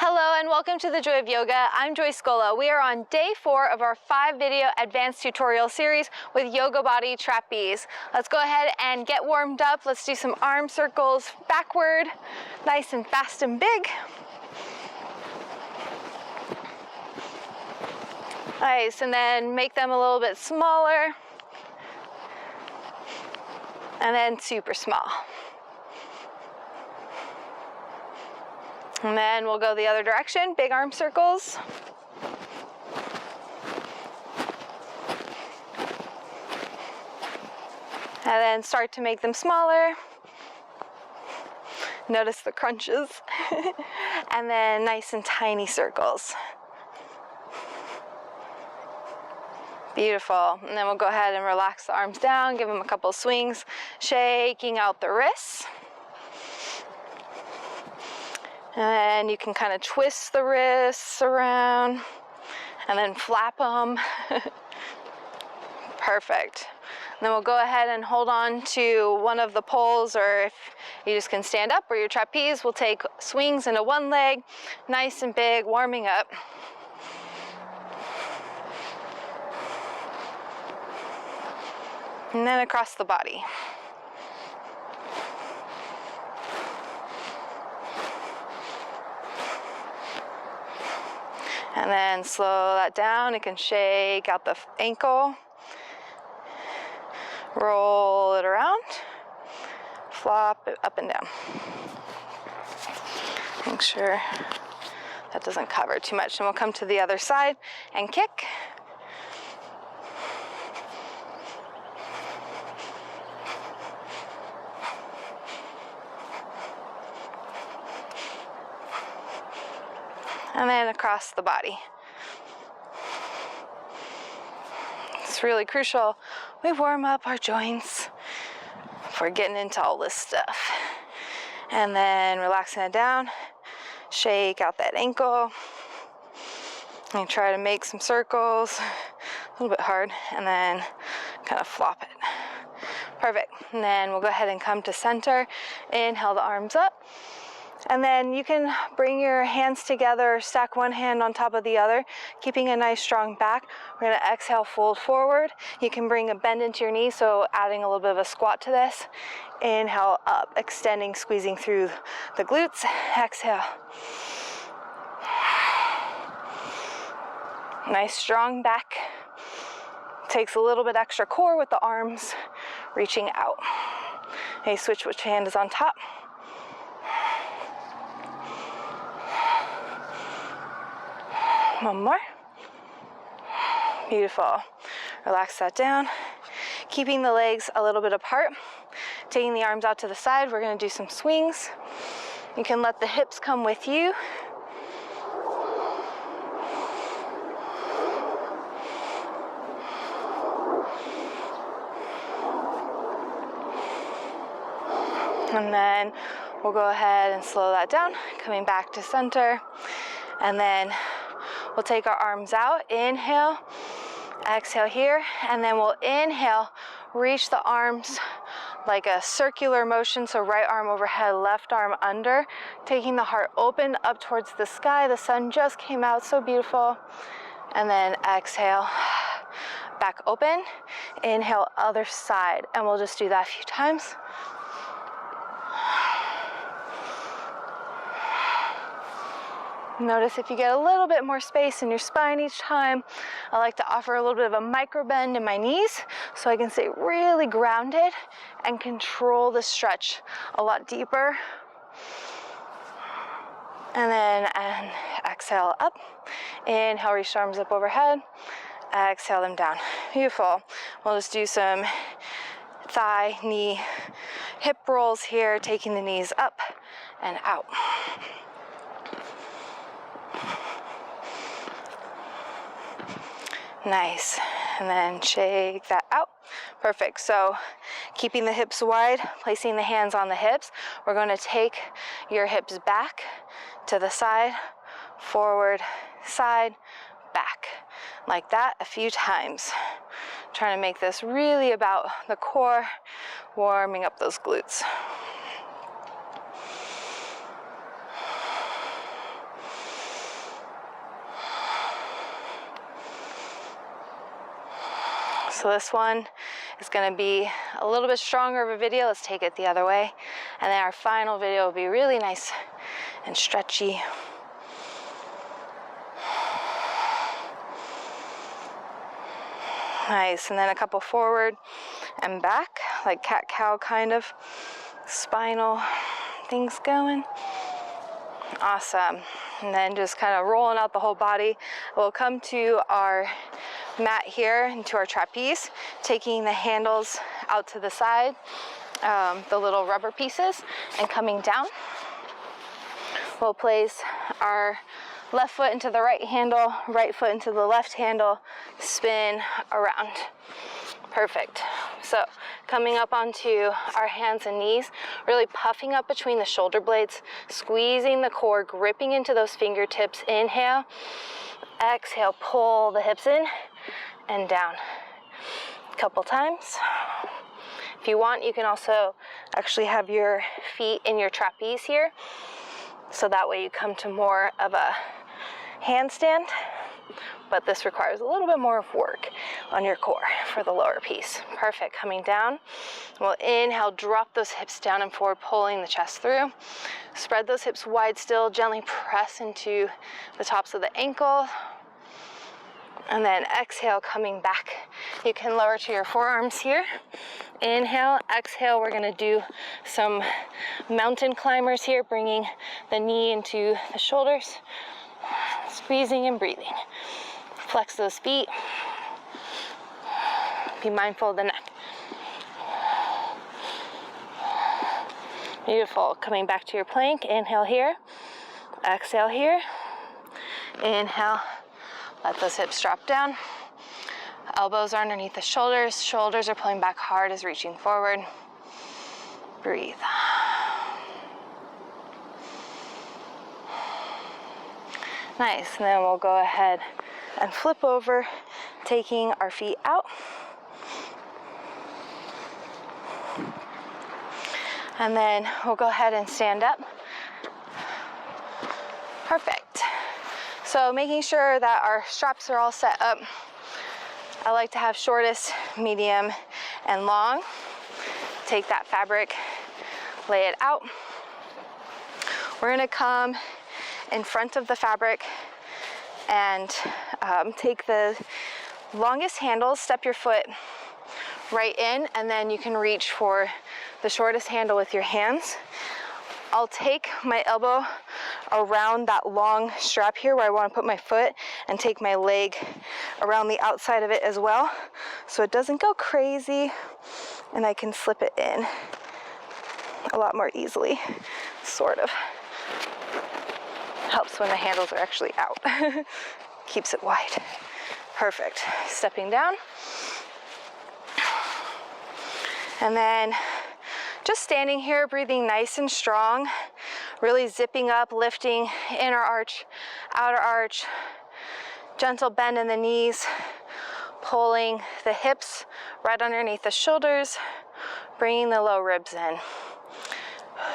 Hello and welcome to the Joy of Yoga. I'm Joy Scola. We are on day 4 of our 5-video advanced tutorial series with YogaBody Trapeze. Let's go ahead and get warmed up. Let's do some arm circles backward, nice and fast and big. Nice, and then make them a little bit smaller. And then super small. And then we'll go the other direction, big arm circles. And then start to make them smaller. Notice the crunches. And then nice and tiny circles. Beautiful. And then we'll go ahead and relax the arms down, give them a couple of swings, shaking out the wrists. And you can kind of twist the wrists around and then flap them. Perfect. And then we'll go ahead and hold on to one of the poles, or if you just can stand up or your trapeze, we'll take swings into one leg, nice and big, warming up. And then across the body. And then slow that down. You can shake out the ankle. Roll it around. Flop it up and down. Make sure that doesn't cover too much. And we'll come to the other side and kick. And then across the body. It's really crucial we warm up our joints before getting into all this stuff. And then relaxing it down, shake out that ankle, and try to make some circles, a little bit hard, and then kind of flop it. Perfect. And then we'll go ahead and come to center, inhale the arms up. And then you can bring your hands together, stack one hand on top of the other, keeping a nice strong back. We're going to exhale, fold forward. You can bring a bend into your knees, so adding a little bit of a squat to this. Inhale up, extending, squeezing through the glutes. Exhale. Nice strong back. Takes a little bit extra core with the arms reaching out. Okay, switch which hand is on top. One more. Beautiful. Relax that down. Keeping the legs a little bit apart. Taking the arms out to the side. We're going to do some swings. You can let the hips come with you. And then we'll go ahead and slow that down. Coming back to center. And then we'll take our arms out, inhale, exhale here, and then we'll inhale, reach the arms like a circular motion, so right arm overhead, left arm under, taking the heart open up towards the sky. The sun just came out, so beautiful. And then exhale, back open, inhale, other side, and we'll just do that a few times. Notice if you get a little bit more space in your spine each time. I like to offer a little bit of a micro bend in my knees so I can stay really grounded and control the stretch a lot deeper. And then exhale up. Inhale, reach the arms up overhead. Exhale them down. Beautiful. We'll just do some thigh, knee, hip rolls here, taking the knees up and out. Nice. And then shake that out. Perfect. So keeping the hips wide, placing the hands on the hips, we're going to take your hips back to the side, forward, side, back. Like that a few times. Trying to make this really about the core, warming up those glutes. So this one is going to be a little bit stronger of a video. Let's take it the other way. And then our final video will be really nice and stretchy. Nice, and then a couple forward and back, like cat-cow kind of spinal things going. Awesome. And then just kind of rolling out the whole body. We'll come to our mat here, into our trapeze, taking the handles out to the side, the little rubber pieces, and coming down. We'll place our left foot into the right handle, right foot into the left handle, spin around. Perfect. So coming up onto our hands and knees, really puffing up between the shoulder blades, squeezing the core, gripping into those fingertips. Inhale, exhale, pull the hips in and down. A couple times. If you want, you can also actually have your feet in your trapeze here, so that way you come to more of a handstand, but this requires a little bit more of work on your core for the lower piece. Perfect. Coming down, we'll inhale, drop those hips down and forward, pulling the chest through. Spread those hips wide still, gently press into the tops of the ankle. And then exhale, coming back. You can lower to your forearms here. Inhale, exhale, we're gonna do some mountain climbers here, bringing the knee into the shoulders, squeezing and breathing. Flex those feet. Be mindful of the neck. Beautiful. Coming back to your plank. Inhale here. Exhale here. Inhale. Let those hips drop down. Elbows are underneath the shoulders. Shoulders are pulling back hard as reaching forward. Breathe. Nice. And then we'll go ahead and flip over, taking our feet out. And then we'll go ahead and stand up. Perfect. So making sure that our straps are all set up. I like to have shortest, medium, and long. Take that fabric, lay it out. We're gonna come in front of the fabric and take the longest handles, step your foot right in, and then you can reach for the shortest handle with your hands. I'll take my elbow around that long strap here where I want to put my foot, and take my leg around the outside of it as well, so it doesn't go crazy, and I can slip it in a lot more easily, sort of. Helps when the handles are actually out. Keeps it wide. Perfect. Stepping down. And then just standing here, breathing nice and strong, really zipping up, lifting inner arch, outer arch, gentle bend in the knees, pulling the hips right underneath the shoulders, bringing the low ribs in.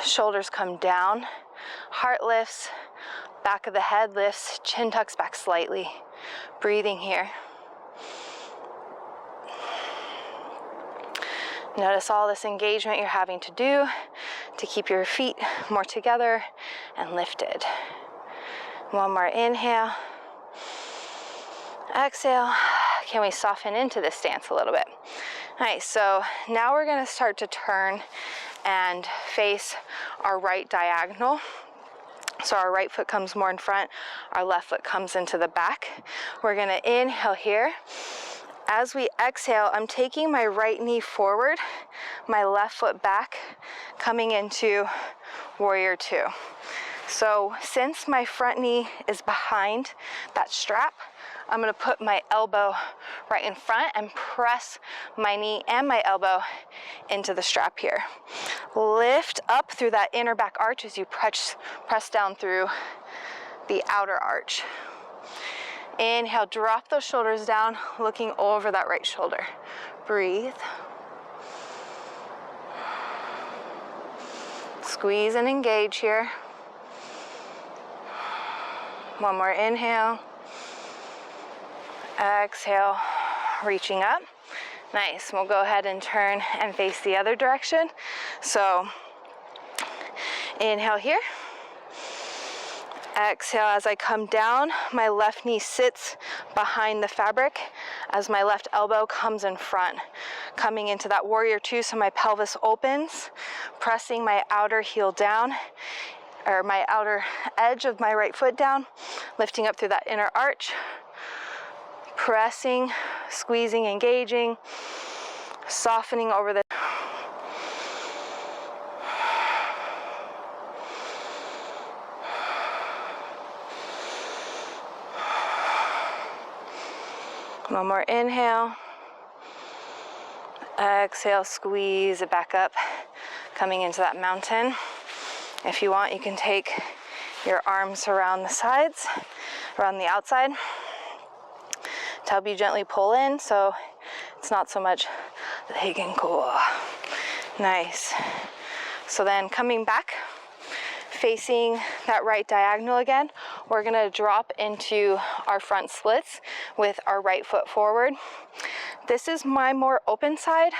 Shoulders come down, heart lifts, back of the head lifts, chin tucks back slightly. Breathing here. Notice all this engagement you're having to do to keep your feet more together and lifted. One more inhale. Exhale. Can we soften into this stance a little bit? Nice. So now we're going to start to turn and face our right diagonal. So our right foot comes more in front, our left foot comes into the back. We're going to inhale here. As we exhale, I'm taking my right knee forward, my left foot back, coming into warrior two. So since my front knee is behind that strap, I'm going to put my elbow right in front and press my knee and my elbow into the strap here. Lift up through that inner back arch as you press down through the outer arch. Inhale, drop those shoulders down, looking over that right shoulder. Breathe. Squeeze and engage here. One more inhale. Exhale, reaching up. Nice. We'll go ahead and turn and face the other direction. So inhale here. Exhale as I come down, my left knee sits behind the fabric as my left elbow comes in front. Coming into that warrior two, so my pelvis opens, pressing my outer heel down, or my outer edge of my right foot down, lifting up through that inner arch, pressing, squeezing, engaging, softening over the one more inhale. Exhale, squeeze it back up, coming into that mountain. If you want, you can take your arms around the sides, around the outside, to help you gently pull in, so it's not so much that you can cool. Nice. So then coming back, facing that right diagonal again, we're gonna drop into our front splits with our right foot forward. This is my more open side,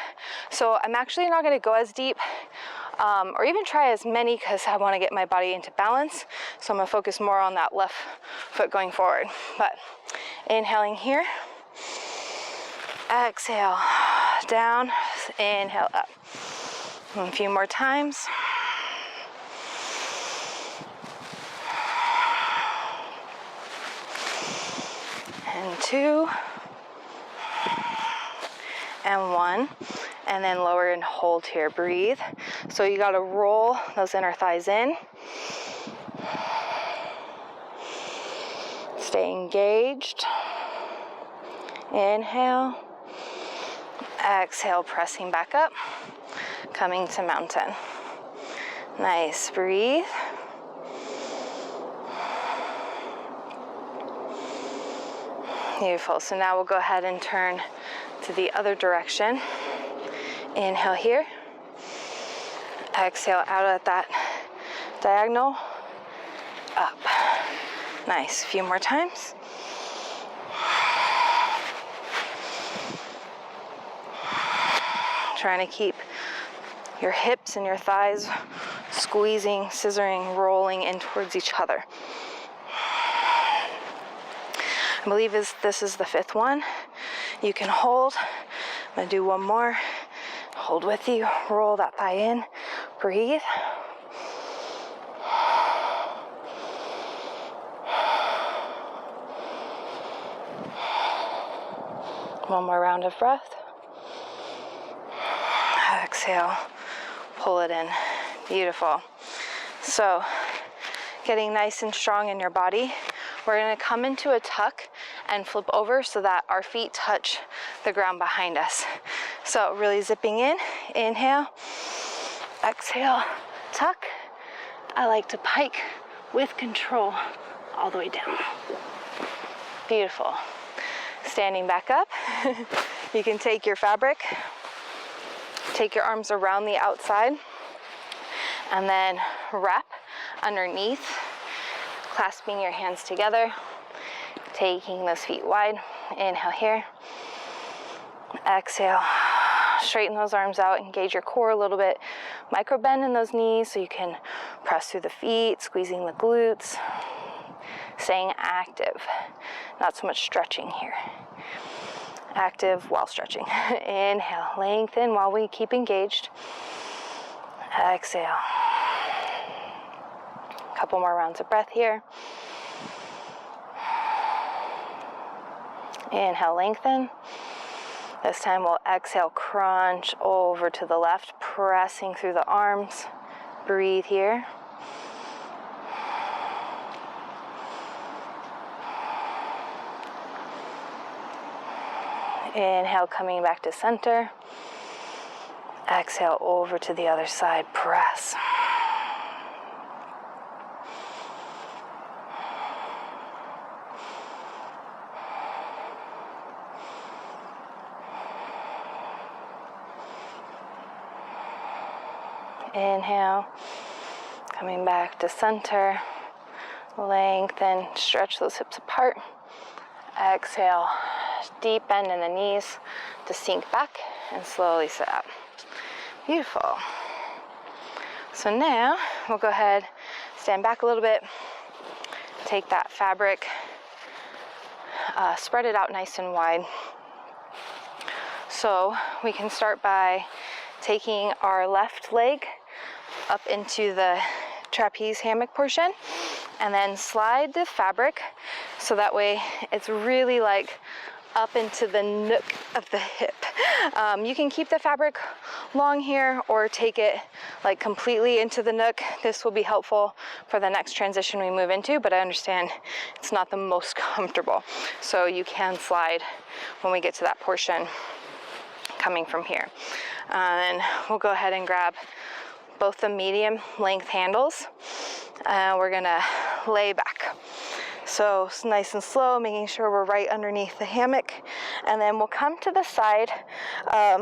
so I'm actually not gonna go as deep or even try as many because I wanna get my body into balance. So I'm gonna focus more on that left foot going forward. But inhaling here, exhale, down, inhale up. And a few more times. And 2, and 1, and then lower and hold here, breathe. So you gotta roll those inner thighs in. Stay engaged. Inhale, exhale, pressing back up, coming to mountain. Nice, breathe. Beautiful. So now we'll go ahead and turn to the other direction. Inhale here. Exhale out at that diagonal. Up. Nice. A few more times. Trying to keep your hips and your thighs squeezing, scissoring, rolling in towards each other. I believe this is the 5th one. You can hold. I'm gonna do one more. Hold with you. Roll that thigh in. Breathe. One more round of breath. Exhale. Pull it in. Beautiful. So, getting nice and strong in your body. We're gonna come into a tuck and flip over so that our feet touch the ground behind us. So really zipping in, inhale, exhale, tuck. I like to pike with control all the way down. Beautiful. Standing back up, you can take your fabric, take your arms around the outside, and then wrap underneath, clasping your hands together, taking those feet wide. Inhale here. Exhale. Straighten those arms out, engage your core a little bit. Micro bend in those knees so you can press through the feet, squeezing the glutes. Staying active, not so much stretching here. Active while stretching. Inhale, lengthen while we keep engaged. Exhale. Couple more rounds of breath here. Inhale, lengthen. This time we'll exhale, crunch over to the left, pressing through the arms. Breathe here. Inhale, coming back to center. Exhale, over to the other side, press. Inhale, coming back to center, lengthen, stretch those hips apart. Exhale, deep bend in the knees to sink back and slowly sit up. Beautiful. So now we'll go ahead, stand back a little bit, take that fabric, spread it out nice and wide. So we can start by taking our left leg up into the trapeze hammock portion and then slide the fabric so that way it's really like up into the nook of the hip. You can keep the fabric long here or take it like completely into the nook. This will be helpful for the next transition we move into, but I understand it's not the most comfortable. So you can slide when we get to that portion coming from here. And we'll go ahead and grab both the medium length handles. We're gonna lay back. So it's nice and slow, making sure we're right underneath the hammock. And then we'll come to the side,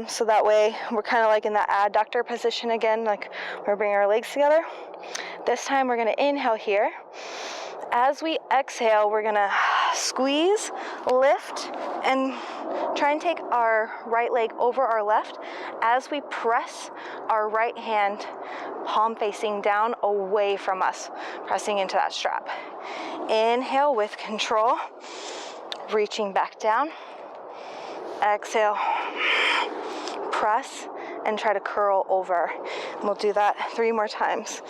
so that way we're kind of like in that adductor position again, like we're bringing our legs together. This time we're gonna inhale here. As we exhale, we're gonna squeeze, lift, and try and take our right leg over our left as we press our right hand palm facing down away from us, pressing into that strap. Inhale with control, reaching back down. Exhale, press, and try to curl over. And we'll do that 3 more times.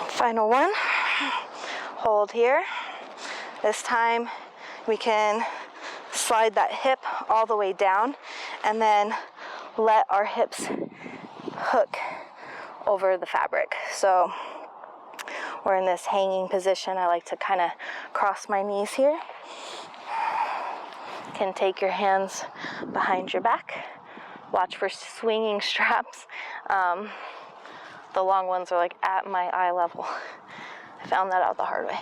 Final one. Hold here. This time we can slide that hip all the way down and then let our hips hook over the fabric. So we're in this hanging position. I like to kind of cross my knees here. You can take your hands behind your back. Watch for swinging straps. The long ones are like at my eye level. I found that out the hard way.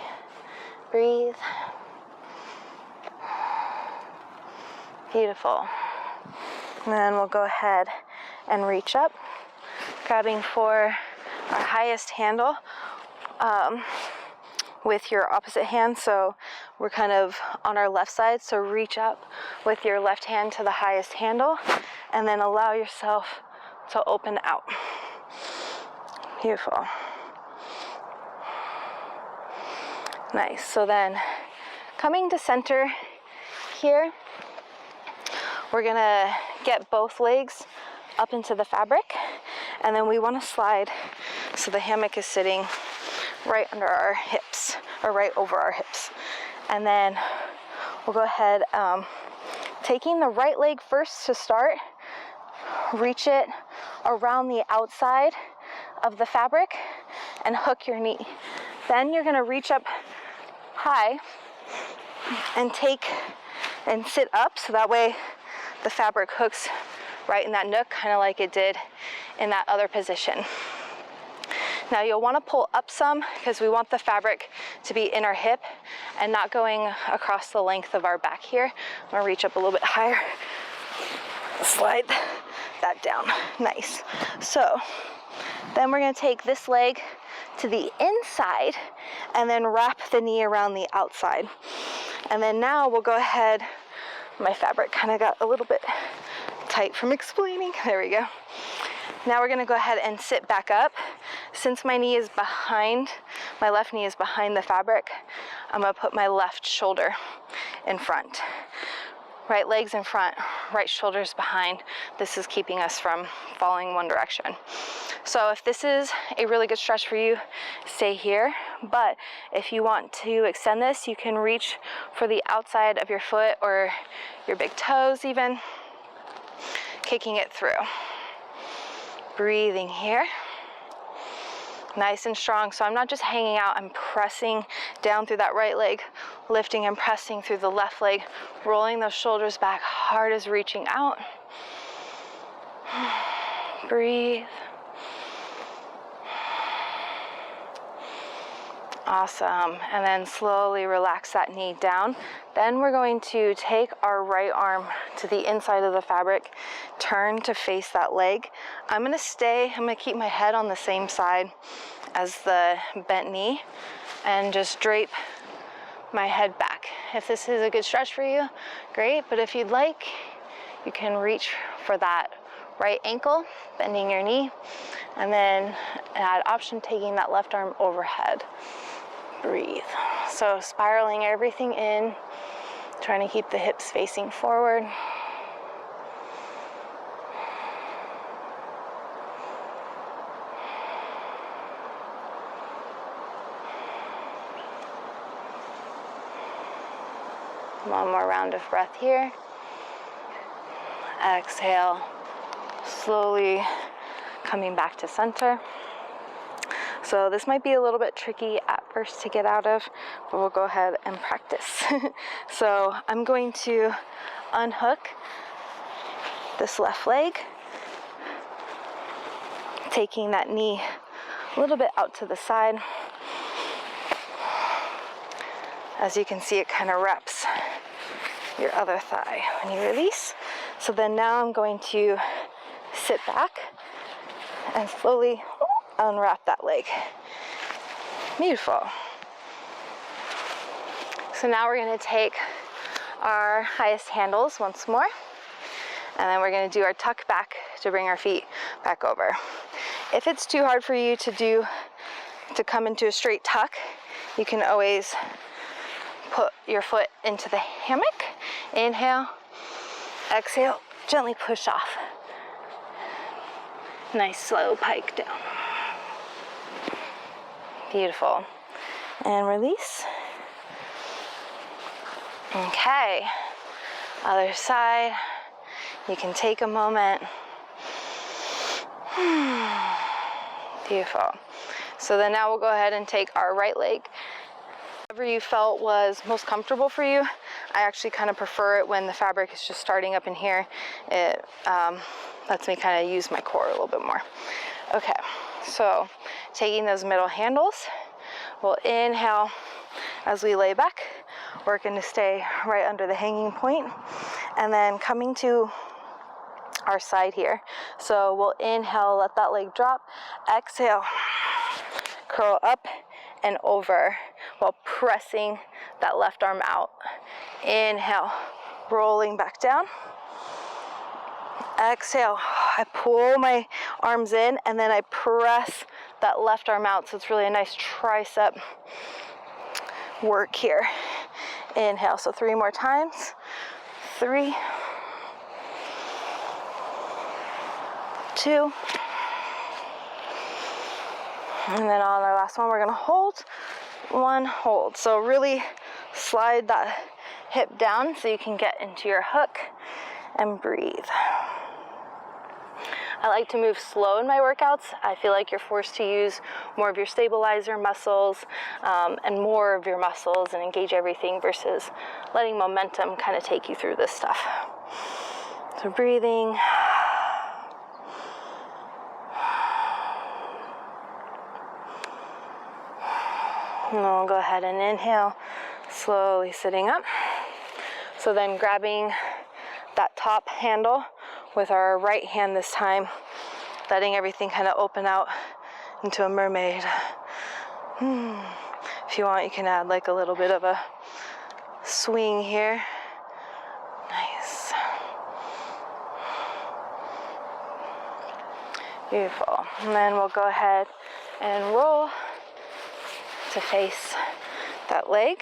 Breathe. Beautiful. And then we'll go ahead and reach up, grabbing for our highest handle with your opposite hand. So we're kind of on our left side. So reach up with your left hand to the highest handle and then allow yourself to open out. Beautiful. Nice. So then coming to center here, we're gonna get both legs up into the fabric and then we want to slide so the hammock is sitting right under our hips or right over our hips. And then we'll go ahead, taking the right leg first to start, reach it around the outside of the fabric and hook your knee. Then you're gonna reach up high and take and sit up so that way the fabric hooks right in that nook, kind of like it did in that other position. Now you'll want to pull up some because we want the fabric to be in our hip and not going across the length of our back here. I'm gonna reach up a little bit higher, slide that down. Nice. So then we're gonna take this leg to the inside and then wrap the knee around the outside. And then now we'll go ahead, my fabric kind of got a little bit tight from explaining. There we go. Now we're gonna go ahead and sit back up. Since my knee is behind, my left knee is behind the fabric, I'm gonna put my left shoulder in front. Right leg's in front, right shoulder's behind. This is keeping us from falling one direction. So if this is a really good stretch for you, stay here. But if you want to extend this, you can reach for the outside of your foot or your big toes even, kicking it through. Breathing here. Nice and strong. So I'm not just hanging out, I'm pressing down through that right leg, lifting and pressing through the left leg, rolling those shoulders back, heart is reaching out. Breathe. Awesome. And then slowly relax that knee down. Then we're going to take our right arm to the inside of the fabric, turn to face that leg. I'm gonna keep my head on the same side as the bent knee and just drape my head back. If this is a good stretch for you, great, but if you'd like, you can reach for that right ankle, bending your knee, and then add option taking that left arm overhead. Breathe. So spiraling everything in, trying to keep the hips facing forward. One more round of breath here. Exhale, slowly coming back to center. So this might be a little bit tricky at first to get out of, but we'll go ahead and practice. So I'm going to unhook this left leg, taking that knee a little bit out to the side. As you can see, it kind of wraps your other thigh when you release. So then now I'm going to sit back and slowly unwrap that leg. Beautiful. So now we're going to take our highest handles once more, and then we're going to do our tuck back to bring our feet back over. If it's too hard for you to come into a straight tuck, you can always put your foot into the hammock. Inhale, exhale, gently push off. Nice slow pike down. Beautiful. And release. Okay, other side. You can take a moment. Beautiful. So then now we'll go ahead and take our right leg. Whatever you felt was most comfortable for you. I actually kind of prefer it when the fabric is just starting up in here. It lets me kind of use my core a little bit more. Okay, so taking those middle handles, we'll inhale as we lay back, working to stay right under the hanging point, and then coming to our side here. So we'll inhale, let that leg drop, exhale, curl up and over while pressing that left arm out. Inhale, rolling back down. Exhale, I pull my arms in and then I press that left arm out. So it's really a nice tricep work here. Inhale, so 3 more times. 3, 2, and then on our last one, we're gonna hold. 1, hold. So really slide that hip down so you can get into your hook and breathe. I like to move slow in my workouts. I feel like you're forced to use more of your stabilizer muscles and more of your muscles and engage everything versus letting momentum kind of take you through this stuff. So breathing. And then we'll go ahead and inhale, slowly sitting up. So then grabbing that top handle with our right hand this time, letting everything kind of open out into a mermaid. If you want, you can add like a little bit of a swing here. Nice. Beautiful. And then we'll go ahead and roll to face that leg.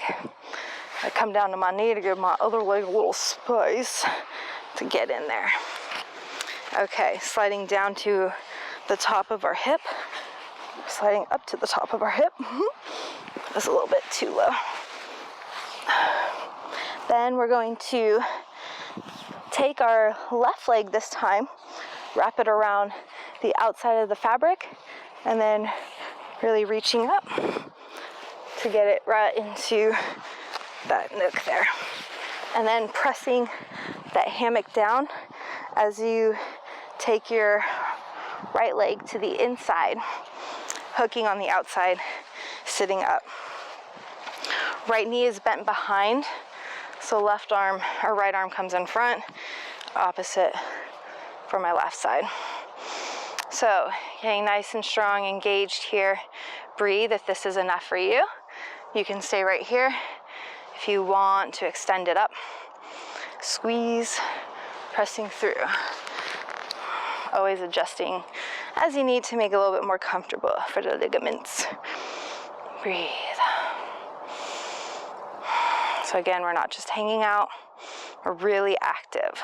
I come down to my knee to give my other leg a little space to get in there. Okay, sliding down to the top of our hip, sliding up to the top of our hip. That's a little bit too low. Then we're going to take our left leg this time, wrap it around the outside of the fabric, and then really reaching up to get it right into that nook there. And then pressing that hammock down as you take your right leg to the inside, hooking on the outside, sitting up. Right knee is bent behind, so left arm or right arm comes in front. Opposite for my left side. So getting nice and strong, engaged here. Breathe if this is enough for you. You can stay right here. If you want to extend it up, squeeze, pressing through. Always adjusting as you need to make it a little bit more comfortable for the ligaments. Breathe. So again, we're not just hanging out, we're really active.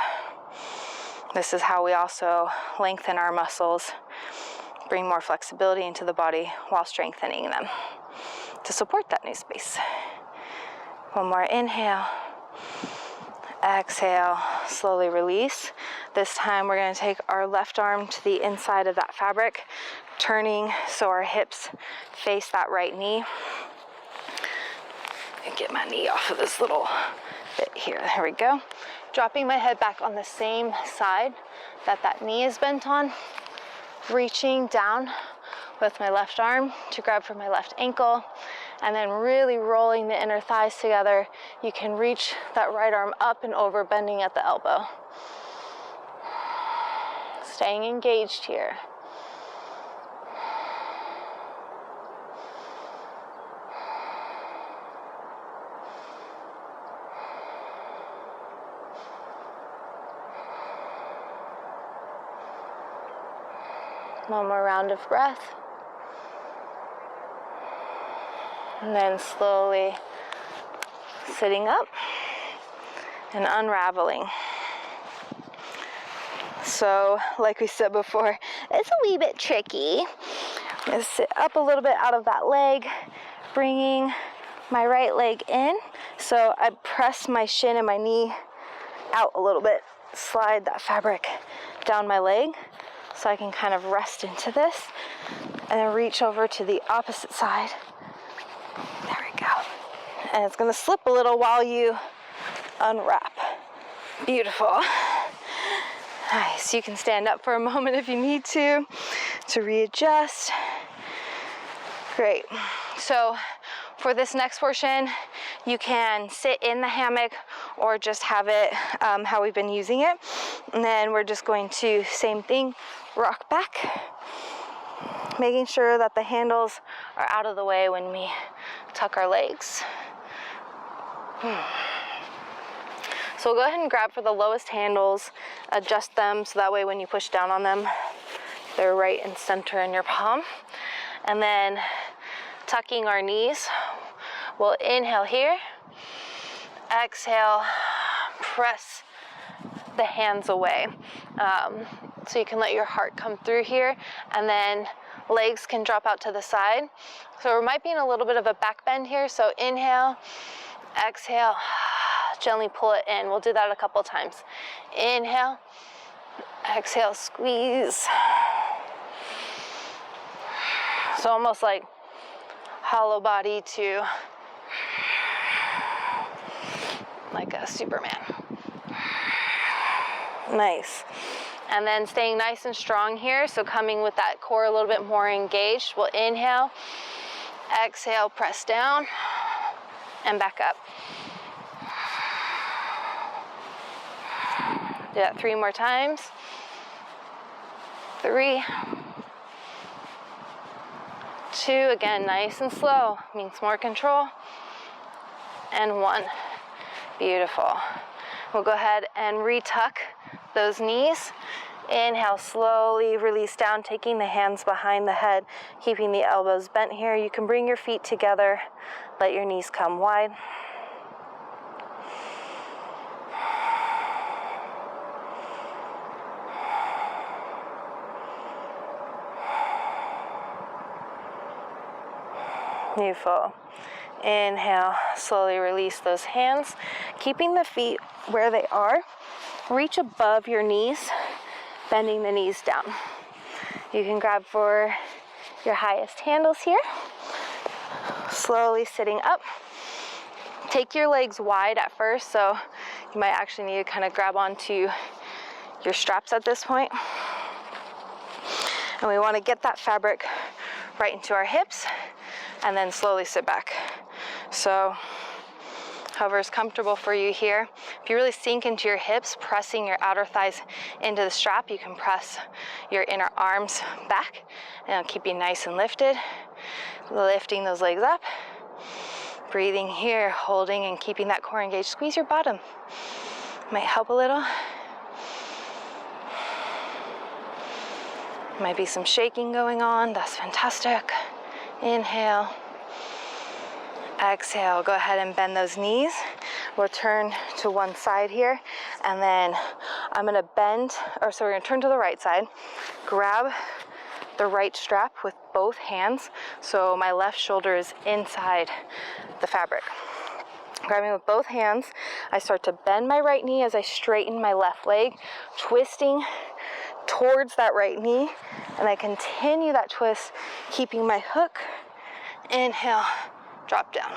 This is how we also lengthen our muscles, bring more flexibility into the body while strengthening them to support that new space. One more inhale. Exhale, slowly release. This time we're going to take our left arm to the inside of that fabric, turning so our hips face that right knee. And get my knee off of this little bit here. There we go. Dropping my head back on the same side that knee is bent on. Reaching down with my left arm to grab for my left ankle. And then really rolling the inner thighs together. You can reach that right arm up and over, bending at the elbow. Staying engaged here. One more round of breath. And then slowly sitting up and unraveling. So, like we said before, it's a wee bit tricky. I'm going to sit up a little bit out of that leg, bringing my right leg in. So I press my shin and my knee out a little bit, slide that fabric down my leg so I can kind of rest into this, and then reach over to the opposite side. There we go. And it's going to slip a little while you unwrap. Beautiful. Nice. You can stand up for a moment if you need to readjust. Great. So for this next portion, you can sit in the hammock or just have it how we've been using it. And then we're just going to, same thing, rock back, making sure that the handles are out of the way when we tuck our legs. So we'll go ahead and grab for the lowest handles, adjust them so that way when you push down on them, they're right and center in your palm. And then tucking our knees, we'll inhale here, exhale, press the hands away. So you can let your heart come through here, and then legs can drop out to the side. So we might be in a little bit of a back bend here. So inhale, exhale, gently pull it in. We'll do that a couple times. Inhale, exhale, squeeze. So almost like hollow body to like a Superman. Nice. And then staying nice and strong here. So coming with that core a little bit more engaged. We'll inhale, exhale, press down, and back up. Do that 3 more times. 3, 2, again, nice and slow, means more control. And 1. Beautiful. We'll go ahead and retuck those knees. Inhale, slowly release down, taking the hands behind the head, keeping the elbows bent here. You can bring your feet together, let your knees come wide. Beautiful. Inhale, slowly release those hands, keeping the feet where they are. Reach above your knees, bending the knees down. You can grab for your highest handles here. Slowly sitting up. Take your legs wide at first, so you might actually need to kind of grab onto your straps at this point. And we want to get that fabric right into our hips, and then slowly sit back. So however is comfortable for you here. If you really sink into your hips, pressing your outer thighs into the strap, you can press your inner arms back and it'll keep you nice and lifted. Lifting those legs up. Breathing here, holding and keeping that core engaged. Squeeze your bottom. Might help a little. Might be some shaking going on. That's fantastic. Inhale. Exhale. Go ahead and bend those knees. We'll turn to one side here, and then I'm gonna bend, or so we're gonna turn to the right side, grab the right strap with both hands, so my left shoulder is inside the fabric. Grabbing with both hands, I start to bend my right knee as I straighten my left leg, twisting towards that right knee, and I continue that twist, keeping my hook. Inhale, drop down.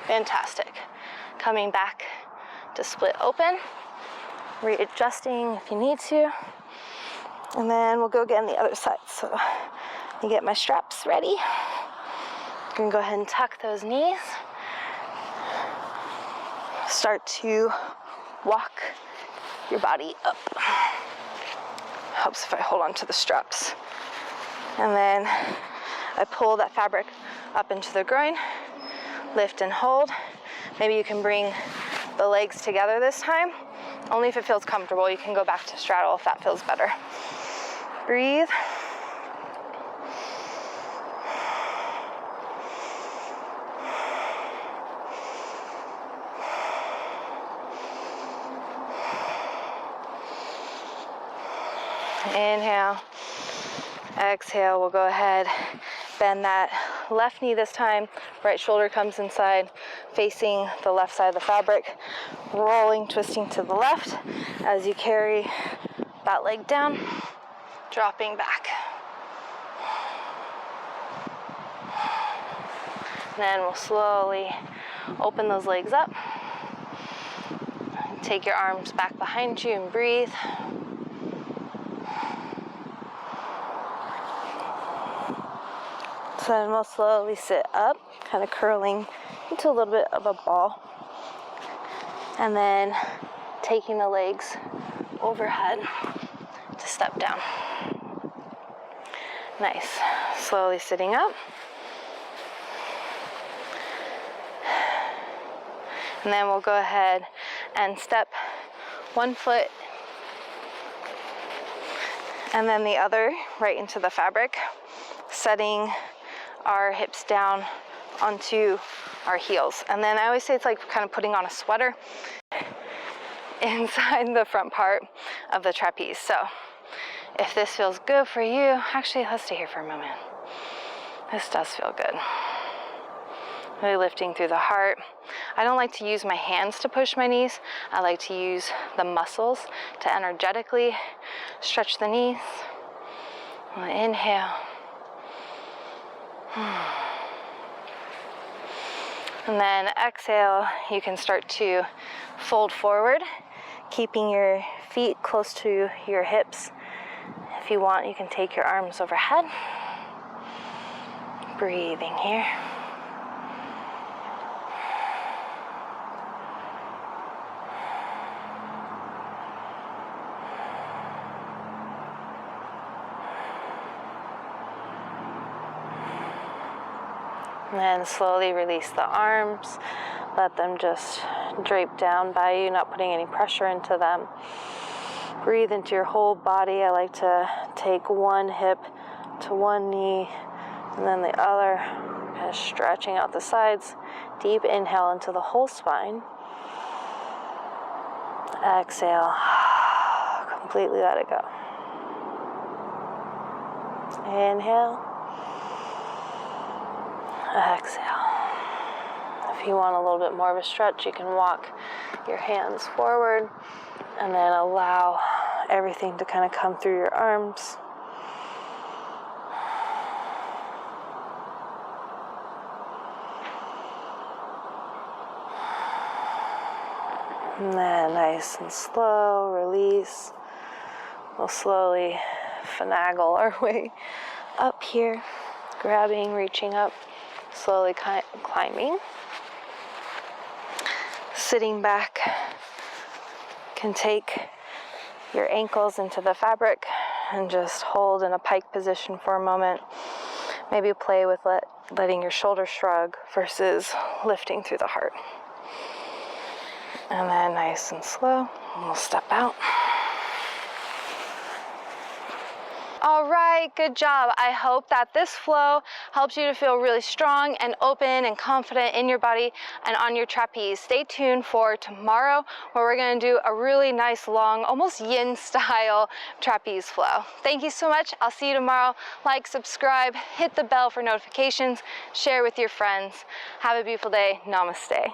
Fantastic. Coming back to split open, readjusting if you need to, and then we'll go again the other side. So you get my straps ready. I'm gonna go ahead and tuck those knees. Start to walk your body up. Helps if I hold on to the straps. And then I pull that fabric up into the groin, lift and hold. Maybe you can bring the legs together this time. Only if it feels comfortable. You can go back to straddle if that feels better. Breathe. Inhale. Exhale. We'll go ahead, bend that left knee this time. Right shoulder comes inside, facing the left side of the fabric. Rolling, twisting to the left as you carry that leg down, dropping back. Then we'll slowly open those legs up. Take your arms back behind you and breathe. So then we'll slowly sit up, kind of curling into a little bit of a ball. And then taking the legs overhead to step down. Nice. Slowly sitting up. And then we'll go ahead and step one foot and then the other right into the fabric, setting our hips down onto our heels. And then I always say it's like kind of putting on a sweater inside the front part of the trapeze. So if this feels good for you, actually let's stay here for a moment. This does feel good. Really lifting through the heart. I don't like to use my hands to push my knees. I like to use the muscles to energetically stretch the knees. Inhale. And then exhale, you can start to fold forward, keeping your feet close to your hips. If you want, you can take your arms overhead. Breathing here. And then slowly release the arms. Let them just drape down by you, not putting any pressure into them. Breathe into your whole body. I like to take one hip to one knee and then the other, kind of stretching out the sides. Deep inhale into the whole spine. Exhale. Completely let it go. Inhale. Exhale. If you want a little bit more of a stretch, you can walk your hands forward and then allow everything to kind of come through your arms. And then nice and slow, release. We'll slowly finagle our way up here, grabbing, reaching up. Slowly climbing. sitting back, can take your ankles into the fabric and just hold in a pike position for a moment. Maybe play with letting your shoulders shrug versus lifting through the heart. And then nice and slow, we'll step out. All right, good job. I hope that this flow helps you to feel really strong and open and confident in your body and on your trapeze. Stay tuned for tomorrow, where we're gonna do a really nice long, almost yin style trapeze flow. Thank you so much. I'll see you tomorrow. Like, subscribe, hit the bell for notifications, share with your friends. Have a beautiful day. Namaste.